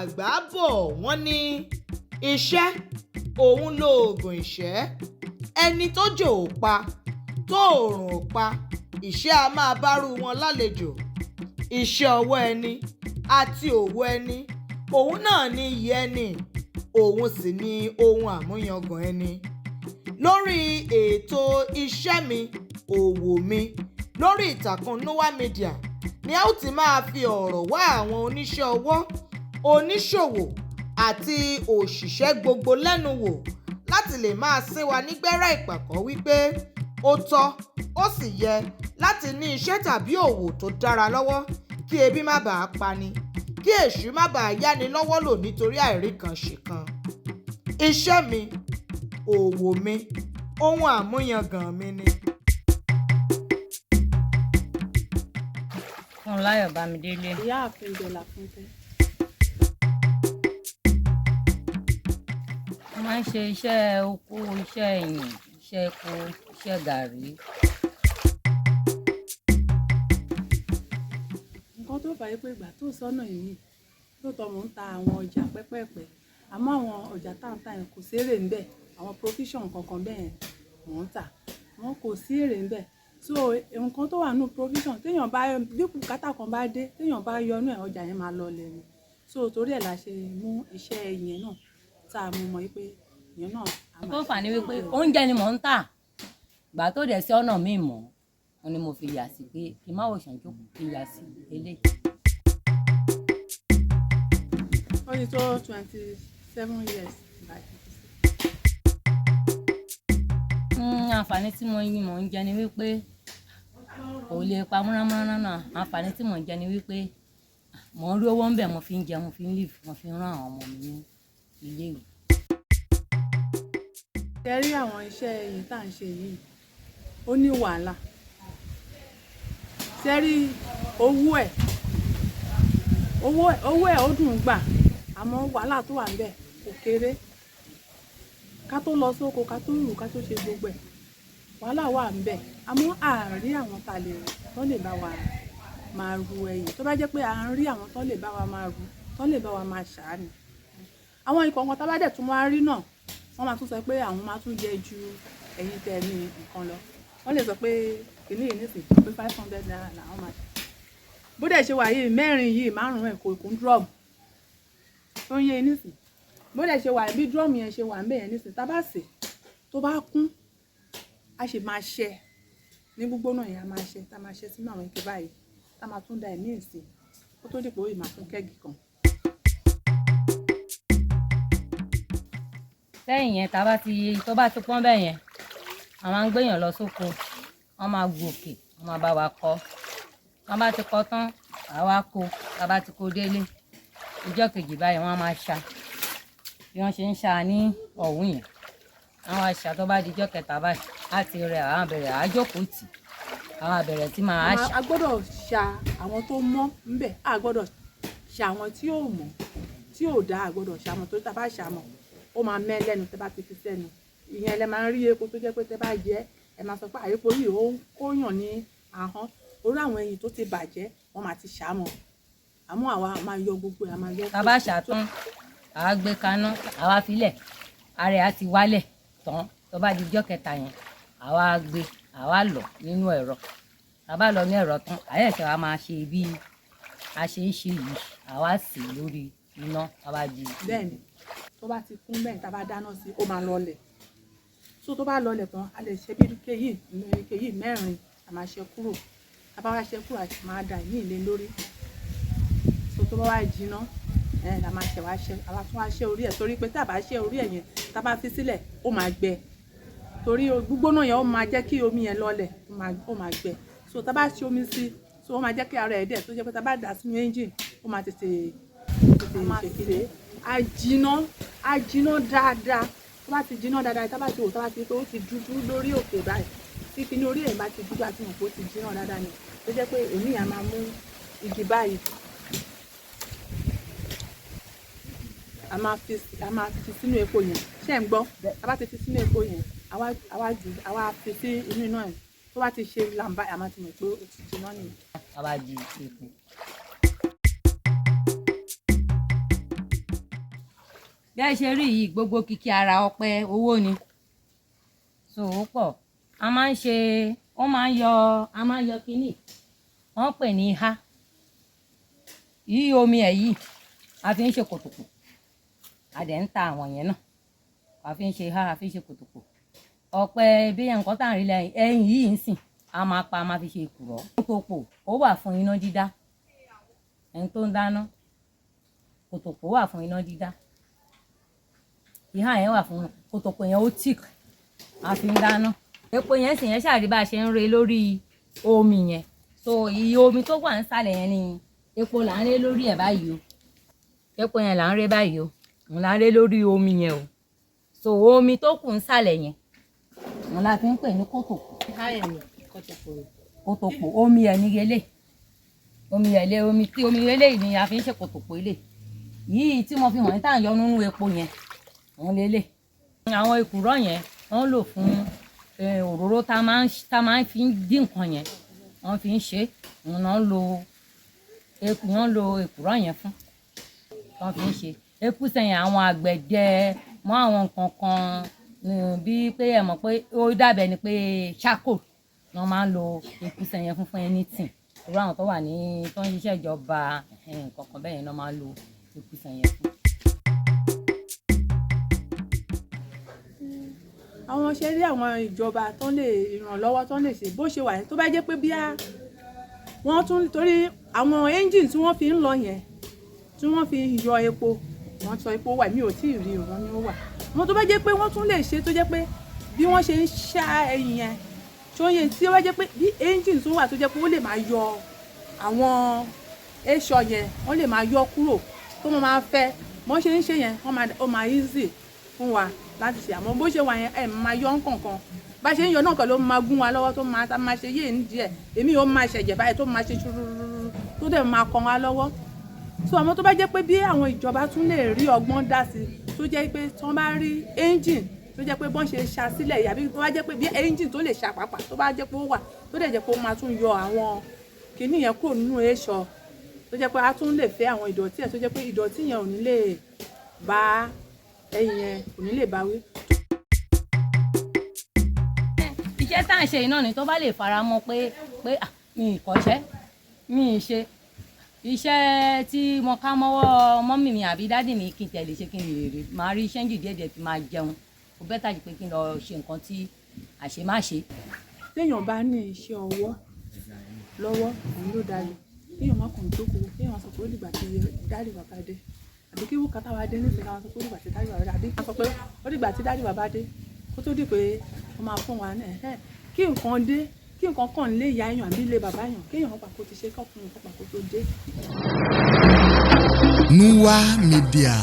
àgbà bọ̀ wọ́n ní iṣẹ́ òun lóògùn ìṣẹ́. Ẹni tójò ò pa tóòrùn ò pa, ìṣẹ́ a máa bárú wọn lálejò. Iṣẹ́ ọwọ́ ẹni àti òwò ẹni, òun náà ni iyì ẹni, òun sì ni ohun àmúyangàn ẹni. Lórí ètò iṣẹ́ mi òwò mi lórí ìtàkùn Nova Media ni a ó ti máa fi ọ̀rọ̀ wá àwọn oníṣẹ́ ọwọ́, oníṣòwò àti òṣìṣẹ́ gbogbo lẹ́nu wò láti lè máa sín wa nígbẹ́rẹ́ ìpàkọ́ wípé ó tọ́ ó sì yẹ láti ní iṣẹ́ tàbí òwò tó dára lọ́wọ́ kí ebi má bàa pani, kí èṣù má bàa yáni lọ́wọ́ lò nítorí àìríkanṣèkan. Iṣẹ́ mi òwò mi ohun àmúyangàn mi ni. Fúnmiláyọ Bámidélé. Ìyáàfin Fúnkẹ. Mo máa ń ṣe iṣẹ́ oko, iṣẹ́ ẹ̀yìn, iṣẹ́ epo, iṣẹ́ gàrí. Nǹkan tó fà á pé ìgbà tó sọ́nà yìí lóòótọ́ mò ń ta àwọn ọjà pẹ́pẹ́pẹ́, àmọ́ àwọn ọjà táǹtà yẹn kò sí èrè ńbẹ̀, àwọn provision kankan bẹ́ẹ̀ mò ń tà wọ́n kò sí èrè ńbẹ̀. So nǹkan tó wà nínú provision téèyàn bá bí bùkátà kan bá dé téèyàn bá yọnú ẹ̀ ọjà yẹn máa lọlẹ̀ ni. So torí ẹ̀ la ṣe mú iṣẹ́ ìyẹn náà tá a mú mọ́ wípé ìyẹn náà. Tó fà ní wípé oúnjẹ ni mò ń tà, ìgbà tó dẹ̀ sí ọ̀nà míì mọ́ wọn ni mo fi yà sí pé kí n má wò ṣàn jókòó kí n yà sí eléyìí. Ó ti tó 27 years báyìí. Àǹfààní tí mò ń jẹ ni wípé kò lè pa múnámúná náà. Àǹfààní tí mò ń jẹ ni wípé mò ń rí owó ń bẹ̀, mo fi ń jẹ, mo fi ń live, mo fi ń rán àwọn ọmọ mi ní ilé ìwé. Ṣé rí àwọn iṣẹ́ yìí tá à ń ṣe yìí ó ní wàhálà. Ṣé rí owó ẹ̀ ó dùn gbà, àmọ́ wàhálà tó wà níbẹ̀ kò kéré. Ká tó lọ sóko, ká tó rù, ká tó ṣe gbogbo ẹ̀ wàhálà wà níbẹ̀, àmọ́ àárí àwọn tá lè rù tó lè bá wa máa ru ẹ̀yìn. Tó bá jẹ́ pé à ń rí àwọn tó lè bá wa máa ru, tó lè bá wa máa ṣàánú. Àwọn ikọ̀ wọn tá bá dẹ̀ tún wá rí náà wọ́n máa tún sọ pé àwọn máa tún yẹ ju ẹ̀yin tẹ́ ní nǹkan lọ. Wọ́n lè sọ pé kìíní yìí nísìn pé 500 naira làwọn máa ṣe. Bó dẹ̀ ṣe wà yìí mẹ́rin yìí márùn-ún ẹ̀ kò kún drum tó ń yé nísìn. Bó dẹ̀ ṣe wà bí drum yẹn ṣe wà ń bẹ̀ yẹn nísìn tá bá sè tó bá kún a ṣe máa ṣẹ ní gbígbóná yẹn, a máa ṣẹ tá máa ṣẹ sínú àwọn ike báyìí tá máa tún da ẹ̀mí ìsìn kó tó dìpọ̀ yìí máa tún kẹ́gì kan. Lẹ́yìn yẹn tó bá ti pọ́n bẹ́ẹ̀ yẹn a máa ń gbéyàn lọ sóko, wọ́n máa gòkè, wọ́n máa bá wa kọ́. Wọ́n bá ti kọ́ tán àwa kó, tá bá ti kó délé ìjọ́ kejì báyìí wọ́n á máa ṣa bí wọ́n ṣe ń ṣa ní ọ̀hún yẹn. Àwọn àṣà tó bá di ìjọ́ kẹta báyìí láti rẹ̀ àwọn àbẹ̀rẹ̀ àjókòó tì, àwọn àbẹ̀rẹ̀ tí máa ṣà. A gbọ́dọ̀ ṣa àwọn tó mọ́ ńbẹ̀, a gbọ́dọ̀ ṣa àwọn tí ò mọ́ tí ò dá, a gbọ́dọ̀ ṣa àwọn tó tá bá ṣa mọ́ ó máa mẹ́ lẹ́nu tẹ́ bá ti fi sẹ́nu. Ìyẹn lẹ máa ń rí epo tó jẹ́ pé tẹ́ bá jẹ ẹ máa sọ pé àyípo yìí ó ń kóyàn ní ahọ́n. Orí àwọn ẹyin tó ti bàjẹ́ wọ́n máa ti ṣà mọ́, àmọ́ àwa máa yọ gbogbo ẹ̀, a máa yọ. Tá bá ṣà tán àwa gbé kaná, àwa filẹ̀ ara ẹ̀ á ti wálẹ̀ tán. Tó bá di ìjọ́ kẹta yẹn àwa gbé àwa lọ̀ nínú ẹ̀rọ. Tá bá lọ ní ẹ̀rọ tán àyẹ̀ṣẹ̀ wa máa ṣe bí a ṣe ń ṣe yìí, àwa sè lórí iná tá bá di. Bẹ́ẹ̀ni tó bá ti kún bẹ́ẹ̀ tá bá dáná sí ó máa lọlẹ̀. So tó bá lọlẹ̀ tán a lè ṣe bí ike yìí mẹ́rin a máa ṣe kúrò. Tá bá wá ṣe kúrò a máa da ìmí ìlé lórí. So tó bá wá jiná la máa ṣe wá ṣe, àwa tún wá ṣe orí ẹ̀ torí pé tá bá ṣe orí ẹ̀ yẹn tá bá fi sílẹ̀ ó máa gbẹ. Torí gbígbóná yẹn ó máa jẹ́ kí omi yẹn lọlẹ̀, ó máa gbẹ. So tá bá ṣe omi sí so ó máa jẹ́ kí ara ẹ̀ dẹ̀ tó jẹ́ pé tá bá dà sínú engine ó máa tètè ṣe kiri. A jiná dáadáa. Tó bá ti jiná dáadáa tá bá ti wò tá bá ti pé ó ti dúdú lórí òkè báyìí tí kíní orí ẹ̀ bá ti dúdú àti mọ̀ pé ó ti jiná dáadáa ni tó jẹ́ pé èmi yà máa mú igi báyìí a máa fi sínú epo yẹn. Ṣé ẹ̀ ń gbọ́? Tá bá ti fi sínú epo yẹn àwa fi sí inú iná yẹn tó bá ti ṣe làǹbá a máa ti mọ̀ pé ó ti jiná nìyẹn. Tá bá di epo. bí ẹ ṣe rí yìí gbogbo kìkì ara ọ̀pẹ owó ni so ó pọ̀ a máa ń yọ kínní wọ́n pè ní ihá yìí omi ẹ̀ yìí a fi ń ṣe kòtòkò a dẹ̀ ń ta àwọn yẹn náà a fi ń ṣe ihá a fi ń ṣe kòtòkò ọ̀pẹ bí nǹkan tá à ń rí lẹ́yìn ẹ̀yìn yìí ń sìn a máa fi ṣe èkùrọ́ kòtòkò ó wà fún iná dídá ẹni tó ń dáná kòtòkò wà fún iná dídá ihá yẹn wà fún kòtòkò yẹn ó tík a fi ń dáná epo yẹn sì yẹn ṣàrí bá a ṣe ń re lórí omi yẹn so iye omi tó wà nísàlẹ̀ yẹn ni epo là ń ré lórí ẹ̀ báyìí o epo yẹn là ń ré báyìí o òun là ń ré lórí omi yẹn o so omi tó kù nísàlẹ̀ yẹn òun la fi ń pè ní kòtòkò kòtòkò omi ẹ̀ ní relé omi relé ni a fi ń ṣe kòtòkò ilé yìí tí mo fi hàn ní tá à ń yọ nínú epo yẹn òun lélẹ̀ àwọn èkùrọ́ yẹn wọ́n lò fún òróró tá máa ń fi dín nǹkan yẹn wọ́n fi ń ṣe òun náà lo èkùrọ́ yẹn fún wọ́n fi ń ṣe eku sẹ́yìn àwọn àgbẹ̀dẹ mọ́ àwọn nǹkan kan bíi pé ẹ mọ̀ pé ó dàbẹ̀ ni pé charcoal wọ́n máa ń lo eku sẹ́yìn fún anything irú àwọn tó wà ní tó ń ṣiṣẹ́ ìjọba nǹkan kan bẹ́ẹ̀ yẹn náà máa ń lo eku sẹ́yìn fún. àwọn ṣe rí àwọn ìjọba tó lè ìrànlọ́wọ́ tó lè ṣe bó ṣe wà yẹn tó bá jẹ́ pé bí wọ́n tún torí àwọn engine tí wọ́n fi ń lọ yẹn tí wọ́n fi yọ epo wọ́n sọ epo wà mí ò tí ì rí wọn ni ó wà wọ́n tó bá jẹ́ pé wọ́n tún lè ṣe tó jẹ́ pé bí wọ́n ṣe ń ṣá ẹyin yẹn tó yẹ tí ó bá jẹ́ pé bí engine tó wà tó jẹ́ pé ó lè máa yọ àwọn èso yẹn wọ́n lè máa yọ kúrò tó máa fẹ́ wọ́n ṣe ń ṣe yẹn ó máa easy fún wa láti ṣe àmọ́ bó ṣe wà yẹn ẹ̀ máa yọ nǹkankan bá ṣe ń yọ náà kan ló máa gún wa lọ́wọ́ tó máa ṣe yéè ní díẹ̀ èmi ò máa ṣẹ̀jẹ̀ báyìí tó máa ṣe ṣúrúrú tó dẹ̀ máa kan wa lọ́wọ́ so àmọ́ tó bá jẹ́ pé bí àwọn ìjọba tún lè rí ọgbọ́n dá sí tó jẹ́ pé tí wọ́n bá rí engine tó jẹ́ pé bọ́n ṣe ṣá sílẹ̀ yàbí tó bá jẹ́ pé bí engine tó lè ṣá pàápàá tó bá jẹ́ pé ó wà tó dẹ̀ jẹ́ pé ó máa tún yọ àwọn kìíní yẹn kúrò nínú èso tó jẹ́ pé a tún lè fẹ́ àwọn ìdọ̀tí ẹ̀ tó jẹ́ pé ìdọ̀tí yẹn ò ní lè bá ẹyin yẹn kò ní lè bá wí. iṣẹ́ tá à ń ṣe iná ni tó bá lè fara mọ́ pé mi ì kọ́ṣẹ́ mi ì ṣe iṣẹ́ tí mo ká mọ́wọ́ mọ́mì mi àbí dádì mi kí n tẹ̀lé ṣe kí n lè rí máa rí iṣẹ́ jù díẹ̀díẹ̀ tí máa jẹun kò bẹ́tà jù pé kí n lọ ṣe nǹkan tí àṣemáṣe. téèyàn bá ní iṣẹ́ ọwọ́ lọ́wọ́ òun ló dalẹ̀ kéèyàn má kàn jókòó kéèyàn sọ pé ó dìgbà tí dádì bàbá dé àbí kí wọ́n kàtà wá dé nísìnyí káwọn sọ pé ó dìgbà tí dádì bàbá dé àbí sọ pé ó dìgbà tí dádì bàbá dé kó tó di pé wọ́n máa fún wa náà kí nǹkan dé kí nǹkan kàn lé ìyá èèyàn àbí lé bàbá èèyàn kéèyàn pàkó ti ṣe kọ́kùnrin kó pàkó tó dé. Nuwa Media.